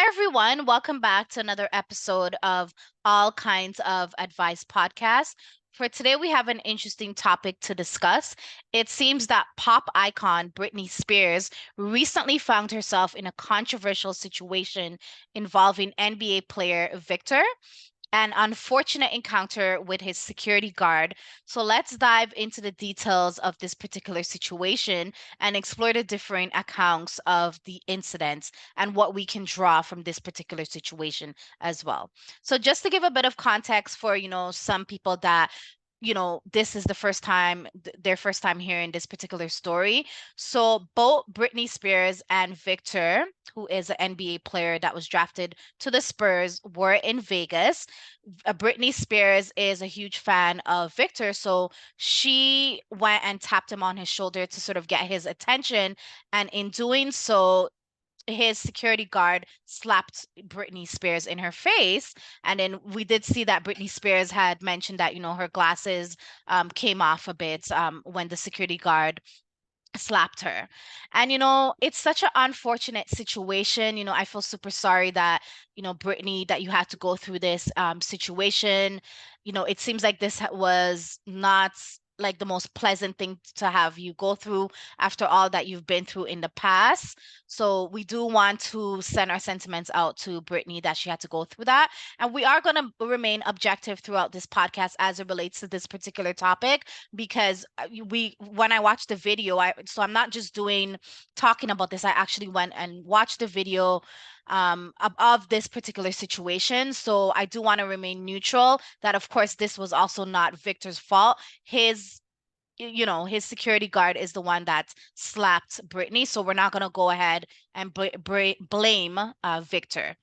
everyone. Welcome back to another episode of All Kinds of Advice podcast. For today, we have an interesting topic to discuss. It seems that pop icon Britney Spears recently found herself in a controversial situation involving NBA player Victor, an unfortunate encounter with his security guard. So let's dive into the details of this particular situation and explore the different accounts of the incidents and what we can draw from this particular situation as well. So just to give a bit of context for, some people that this is the first time, their first time hearing this particular story. So both Britney Spears and Victor, who is an NBA player that was drafted to the Spurs, were in Vegas. Britney Spears is a huge fan of Victor, so she went and tapped him on his shoulder to sort of get his attention. And in doing so, his security guard slapped Britney Spears in her face. And then we did see that Britney Spears had mentioned that, her glasses came off a bit when the security guard slapped her. And it's such an unfortunate situation. I feel super sorry that, Brittany, that you had to go through this situation. It seems like this was not like the most pleasant thing to have you go through after all that you've been through in the past. So we do want to send our sentiments out to Brittany that she had to go through that. And we are going to remain objective throughout this podcast as it relates to this particular topic because when I watched the video, I'm not just doing talking about this. I actually went and watched the video of this particular situation. So I do want to remain neutral that of course this was also not Victor's fault. His security guard is the one that slapped Brittany. So we're not going to go ahead and blame Victor.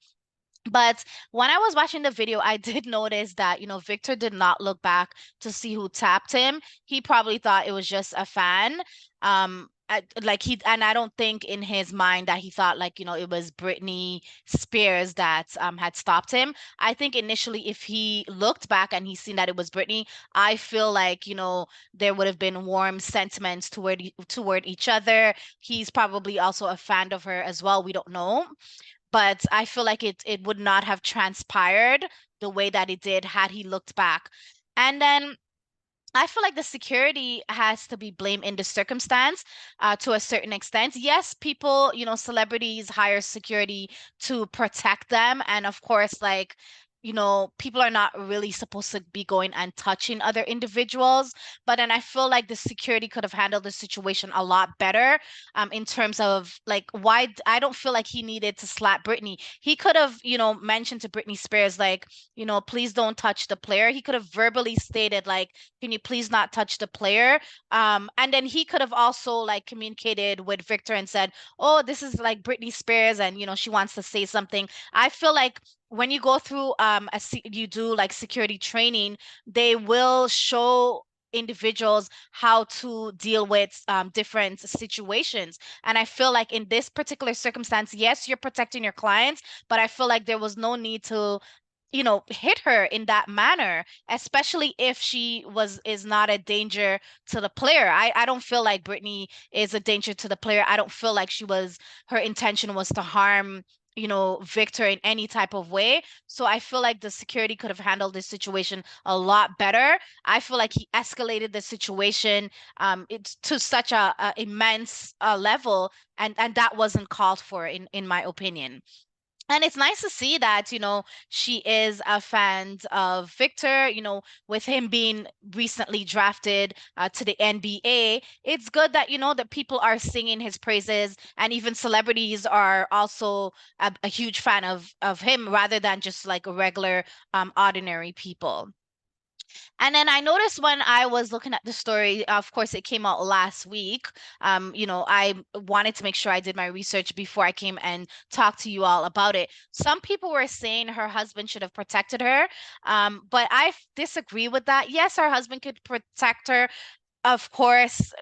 But when I was watching the video, I did notice that, Victor did not look back to see who tapped him. He probably thought it was just a fan. And I don't think in his mind that he thought like, it was Britney Spears that had stopped him. I think initially if he looked back and he seen that it was Britney, I feel like, there would have been warm sentiments toward each other. He's probably also a fan of her as well. We don't know, but I feel like it would not have transpired the way that it did had he looked back. And then I feel like the security has to be blamed in the circumstance to a certain extent. Yes, people, celebrities hire security to protect them. And of course, like, people are not really supposed to be going and touching other individuals. But then I feel like the security could have handled the situation a lot better in terms of like why I don't feel like he needed to slap Britney. He could have, mentioned to Britney Spears, like, please don't touch the player. He could have verbally stated, like, can you please not touch the player? And then he could have also like communicated with Victor and said, oh, this is like Britney Spears and she wants to say something. I feel like when you go through you do like security training, they will show individuals how to deal with different situations. And I feel like in this particular circumstance, yes, you're protecting your clients, but I feel like there was no need to hit her in that manner, especially if she is not a danger to the player. I don't feel like Britney is a danger to the player. I don't feel like her intention was to harm, Victor in any type of way. So I feel like the security could have handled this situation a lot better. I feel like he escalated the situation it's to such a immense level, and that wasn't called for in my opinion. And it's nice to see that, she is a fan of Victor, with him being recently drafted to the NBA. It's good that, that people are singing his praises and even celebrities are also a huge fan of him rather than just like a regular, ordinary people. And then I noticed when I was looking at the story, of course, it came out last week. I wanted to make sure I did my research before I came and talked to you all about it. Some people were saying her husband should have protected her, but I disagree with that. Yes, her husband could protect her, of course,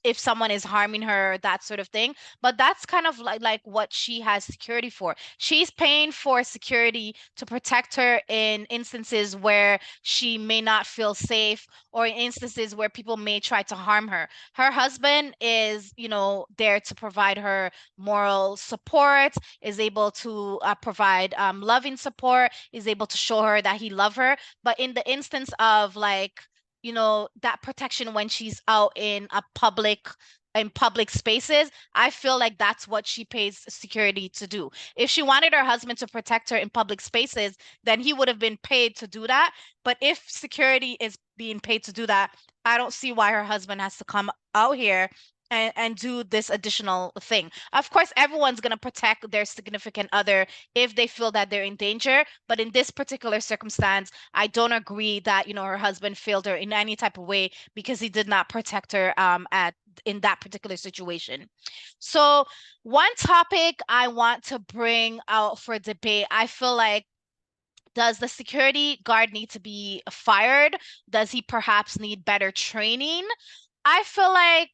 if someone is harming her, that sort of thing. But that's kind of like what she has security for. She's paying for security to protect her in instances where she may not feel safe, or in instances where people may try to harm her. Her husband is, there to provide her moral support, is able to provide loving support, is able to show her that he loves her. But in the instance of like, that protection when she's out in public spaces, I feel like that's what she pays security to do. If she wanted her husband to protect her in public spaces, then he would have been paid to do that. But if security is being paid to do that, I don't see why her husband has to come out here and do this additional thing. Of course, everyone's going to protect their significant other if they feel that they're in danger. But in this particular circumstance, I don't agree that, her husband failed her in any type of way because he did not protect her at in that particular situation. So one topic I want to bring out for debate, I feel like, does the security guard need to be fired? Does he perhaps need better training? I feel like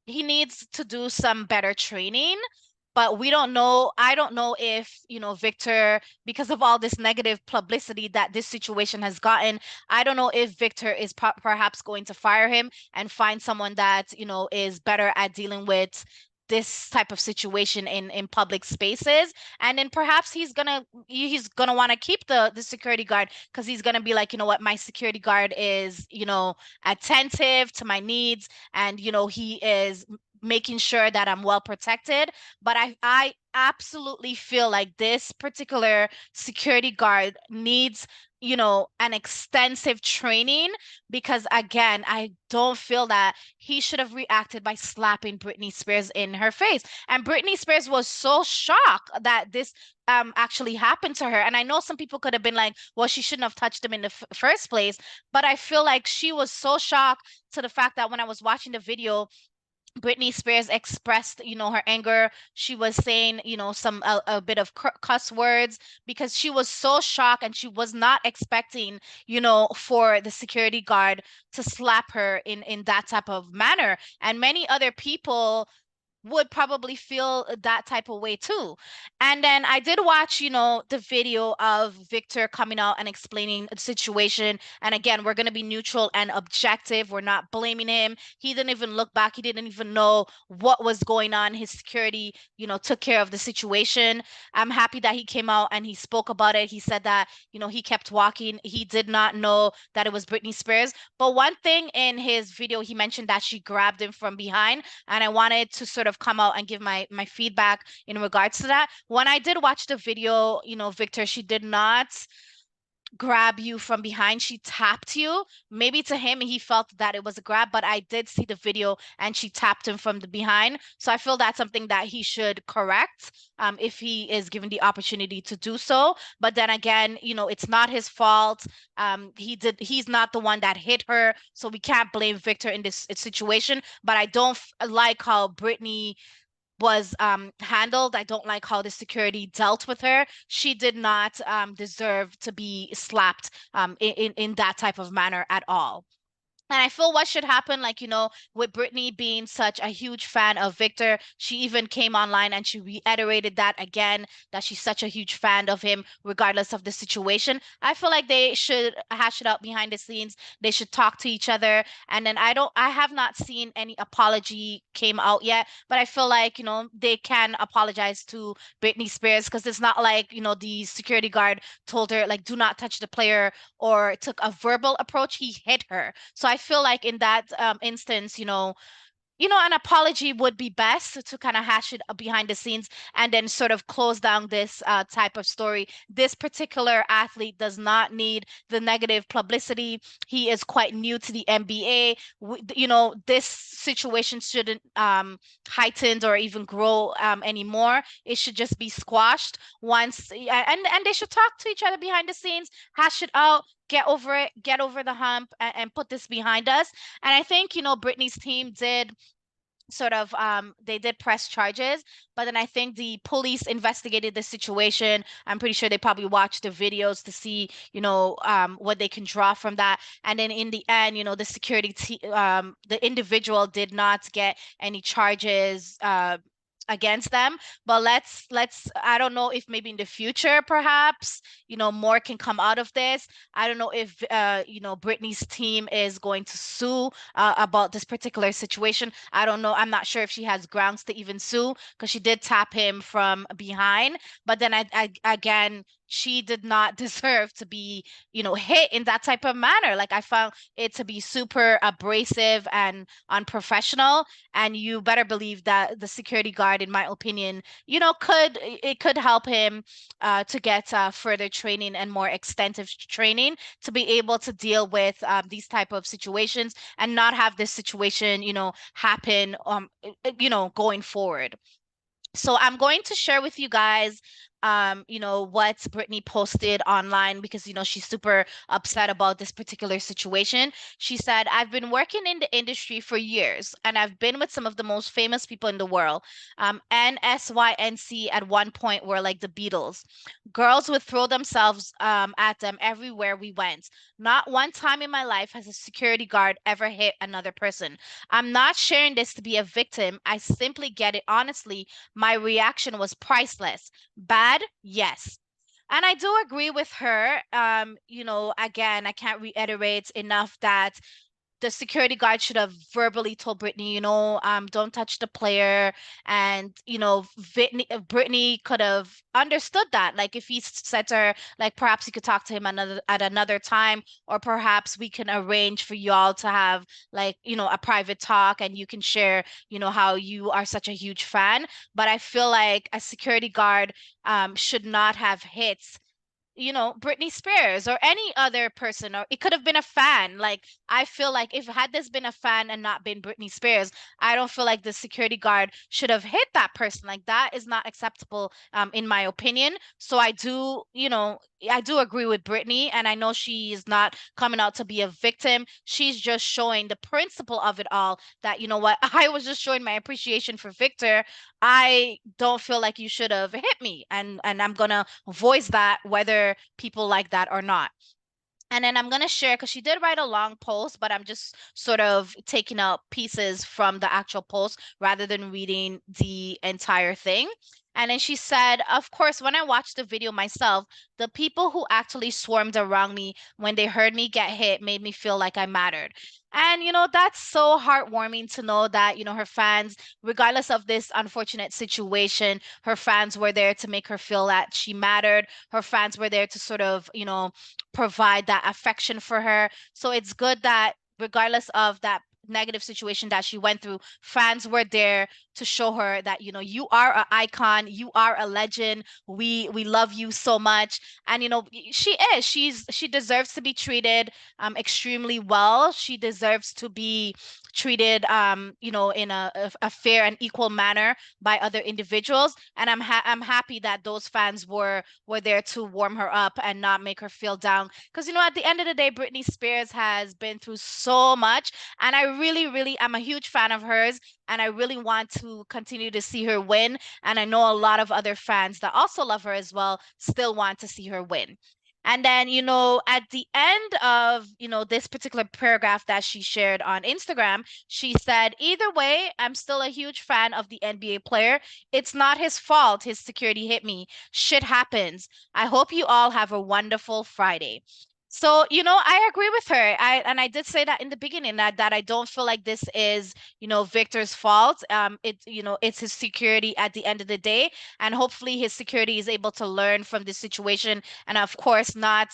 he needs to do some better training, but we don't know. I don't know if, Victor, because of all this negative publicity that this situation has gotten, I don't know if Victor is perhaps going to fire him and find someone that, is better at dealing with this type of situation in public spaces. And then perhaps he's gonna want to keep the security guard, because he's gonna be like, what, my security guard is, attentive to my needs, and he is making sure that I'm well protected. But I absolutely feel like this particular security guard needs, an extensive training, because again, I don't feel that he should have reacted by slapping Britney Spears in her face. And Britney Spears was so shocked that this actually happened to her. And I know some people could have been like, well, she shouldn't have touched him in the first place, but I feel like she was so shocked to the fact that when I was watching the video, Britney Spears expressed, her anger. She was saying, some a bit of cuss words, because she was so shocked and she was not expecting, for the security guard to slap her in that type of manner. And many other people would probably feel that type of way too. And then I did watch, the video of Victor coming out and explaining the situation. And again, we're going to be neutral and objective. We're not blaming him. He didn't even look back. He didn't even know what was going on. His security, took care of the situation. I'm happy that he came out and he spoke about it. He said that, he kept walking. He did not know that it was Britney Spears. But one thing in his video, he mentioned that she grabbed him from behind, and I wanted to sort of come out and give my feedback in regards to that. When I did watch the video, Victor, she did not grab you from behind. She tapped you. Maybe to him, he felt that it was a grab, but I did see the video and she tapped him from the behind. So I feel that's something that he should correct if he is given the opportunity to do so. But then again, it's not his fault. He's not the one that hit her. So we can't blame Victor in this situation. But I don't like how Britney was handled. I don't like how the security dealt with her. She did not deserve to be slapped in that type of manner at all. And I feel what should happen, like, with Britney being such a huge fan of Victor, she even came online and she reiterated that again, that she's such a huge fan of him, regardless of the situation. I feel like they should hash it out behind the scenes. They should talk to each other. And then I have not seen any apology came out yet, but I feel like, they can apologize to Britney Spears, because it's not like, the security guard told her, like, do not touch the player, or took a verbal approach. He hit her. So I feel like in that instance, an apology would be best to kind of hash it behind the scenes and then sort of close down this type of story. This particular athlete does not need the negative publicity. He is quite new to the NBA. This situation shouldn't heightened or even grow anymore. It should just be squashed once, and they should talk to each other behind the scenes, hash it out, get over it, get over the hump, and put this behind us. And I think, Britney's team did sort of they did press charges, but then I think the police investigated the situation. I'm pretty sure they probably watched the videos to see, what they can draw from that. And then in the end, the the individual did not get any charges against them. But let's I don't know if maybe in the future perhaps, more can come out of this. I don't know if Britney's team is going to sue about this particular situation. I don't know. I'm not sure if she has grounds to even sue because she did tap him from behind. But then again, she did not deserve to be, hit in that type of manner. Like I found it to be super abrasive and unprofessional. And you better believe that the security guard, in my opinion, could help him to get further training and more extensive training to be able to deal with these type of situations and not have this situation, happen, going forward. So I'm going to share with you guys, what Brittany posted online because, she's super upset about this particular situation. She said, I've been working in the industry for years and I've been with some of the most famous people in the world. NSYNC at one point were like the Beatles. Girls would throw themselves at them everywhere we went. Not one time in my life has a security guard ever hit another person. I'm not sharing this to be a victim. I simply get it honestly. My reaction was priceless. Bad? Yes. And I do agree with her. Again, I can't reiterate enough that the security guard should have verbally told Brittany, don't touch the player. And, Brittany could have understood that. Like if he said to her, like perhaps you could talk to him at another time, or perhaps we can arrange for y'all to have like, a private talk and you can share, how you are such a huge fan. But I feel like a security guard should not have hit, Britney Spears or any other person, or it could have been a fan. Like, I feel like if had this been a fan and not been Britney Spears, I don't feel like the security guard should have hit that person. Like, that is not acceptable, in my opinion. So I do agree with Britney, and I know she is not coming out to be a victim. She's just showing the principle of it all that, you know what, I was just showing my appreciation for Victor. I don't feel like you should have hit me. And I'm gonna voice that whether people like that or not. And then I'm going to share because she did write a long post, but I'm just sort of taking out pieces from the actual post rather than reading the entire thing. And then she said, of course, when I watched the video myself, the people who actually swarmed around me when they heard me get hit made me feel like I mattered. And, that's so heartwarming to know that, her fans, regardless of this unfortunate situation, her fans were there to make her feel that she mattered. Her fans were there to sort of, provide that affection for her. So it's good that regardless of that negative situation that she went through, fans were there to show her that, you are an icon, you are a legend. We love you so much. And she deserves to be treated extremely well. She deserves to be treated in a fair and equal manner by other individuals. And I'm happy that those fans were there to warm her up and not make her feel down. Because, at the end of the day, Britney Spears has been through so much. And I really, really am a huge fan of hers. And I really want to continue to see her win. And I know a lot of other fans that also love her as well still want to see her win. And then, at the end of, this particular paragraph that she shared on Instagram, she said, either way, I'm still a huge fan of the NBA player. It's not his fault his security hit me. Shit happens. I hope you all have a wonderful Friday. So, I agree with her. I did say that in the beginning that I don't feel like this is, Victor's fault. It's his security at the end of the day. And hopefully his security is able to learn from this situation and of course not,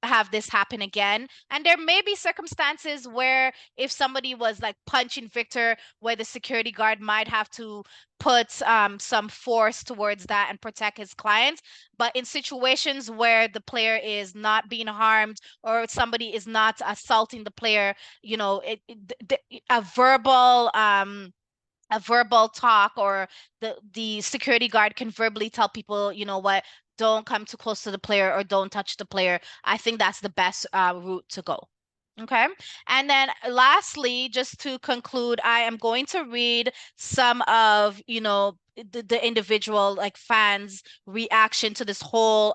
have this happen again. And there may be circumstances where if somebody was like punching Victor, where the security guard might have to put some force towards that and protect his clients. But in situations where the player is not being harmed or somebody is not assaulting the player, a verbal talk, or the security guard can verbally tell people, what, don't come too close to the player or don't touch the player. I think that's the best route to go. Okay. And then lastly, just to conclude, I am going to read some of, the individual like fans' reaction to this whole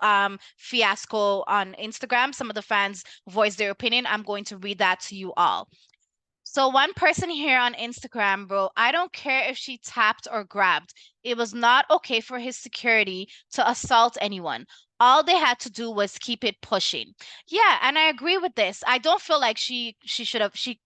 fiasco on Instagram. Some of the fans voiced their opinion. I'm going to read that to you all. So one person here on Instagram wrote, I don't care if she tapped or grabbed. It was not okay for his security to assault anyone. All they had to do was keep it pushing. Yeah, and I agree with this. I don't feel like she should have she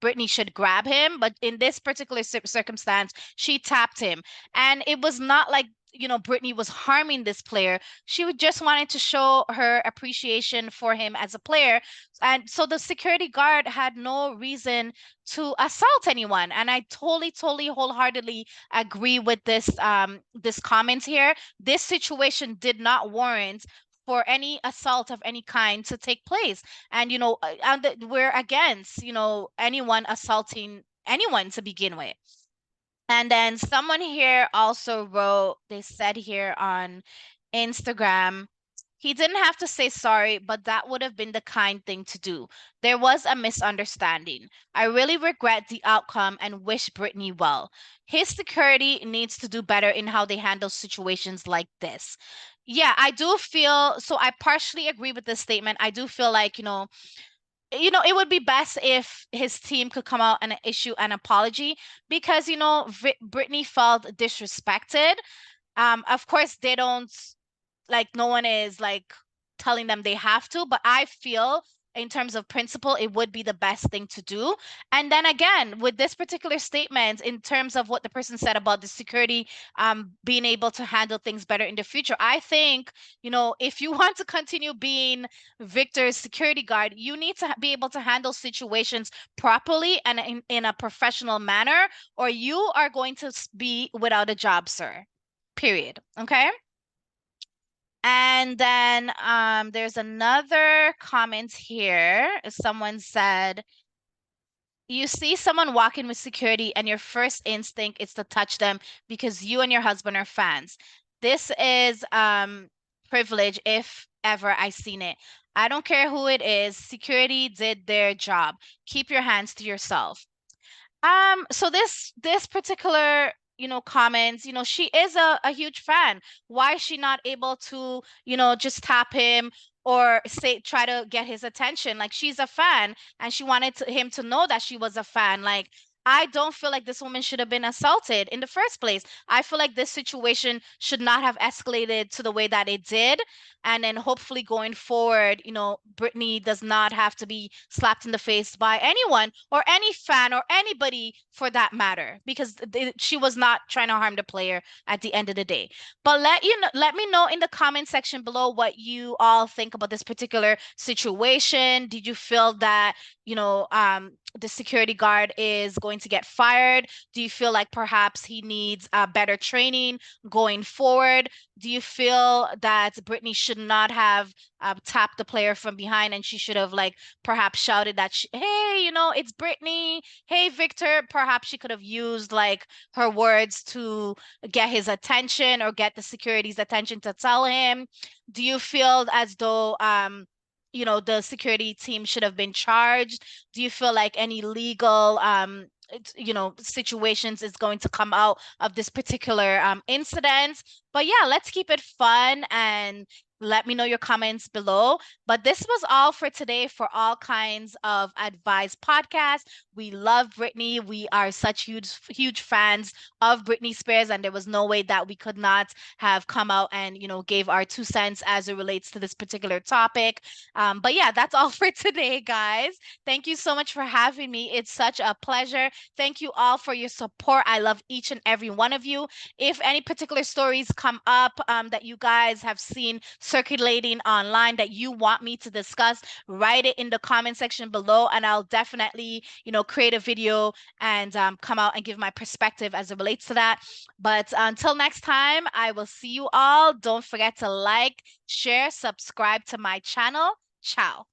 Britney should grab him, but in this particular circumstance, she tapped him. And it was not like, Britney was harming this player. She just wanted to show her appreciation for him as a player. And so the security guard had no reason to assault anyone. And I totally, totally, wholeheartedly agree with this comment here. This situation did not warrant for any assault of any kind to take place. And we're against anyone assaulting anyone to begin with. And then someone here also wrote, they said here on Instagram, he didn't have to say sorry, but that would have been the kind thing to do. There was a misunderstanding. I really regret the outcome and wish Britney well. His security needs to do better in how they handle situations like this. Yeah, I do feel so. I partially agree with this statement. I do feel like, it would be best if his team could come out and issue an apology because, Britney felt disrespected. Of course, they don't like no one is like telling them they have to, but I feel in terms of principle, it would be the best thing to do. And then again, with this particular statement, in terms of what the person said about the security being able to handle things better in the future, I think, if you want to continue being Victor's security guard, you need to be able to handle situations properly and in a professional manner, or you are going to be without a job, sir. Period. Okay. And then there's another comment here. Someone said, you see someone walking with security and your first instinct is to touch them because you and your husband are fans. This is privilege if ever I seen it. I don't care who it is. Security did their job. Keep your hands to yourself. So this particular, comments, she is a huge fan. Why is she not able to, just tap him or say try to get his attention? Like she's a fan and she wanted him to know that she was a fan. Like I don't feel like this woman should have been assaulted in the first place. I feel like this situation should not have escalated to the way that it did. And then hopefully going forward, Britney does not have to be slapped in the face by anyone or any fan or anybody for that matter, because she was not trying to harm the player at the end of the day. But let me know in the comment section below what you all think about this particular situation. Did you feel that, the security guard is going to get fired? Do you feel like perhaps he needs better training going forward? Do you feel that Britney should not have tapped the player from behind and she should have like perhaps shouted that, hey, it's Britney. Hey, Victor. Perhaps she could have used like her words to get his attention or get the security's attention to tell him. Do you feel as though the security team should have been charged? Do you feel like any legal situations is going to come out of this particular incident? But yeah, let's keep it fun and let me know your comments below. But this was all for today for All Kinds of Advice podcast. We love Britney. We are such huge fans of Britney Spears, and there was no way that we could not have come out and gave our 2 cents as it relates to this particular topic. But yeah, that's all for today, guys. Thank you so much for having me. It's such a pleasure. Thank you all for your support. I love each and every one of you. If any particular stories come up that you guys have seen circulating online that you want me to discuss, write it in the comment section below, and I'll definitely, create a video and come out and give my perspective as it relates to that. But until next time, I will see you all. Don't forget to like, share, subscribe to my channel. Ciao.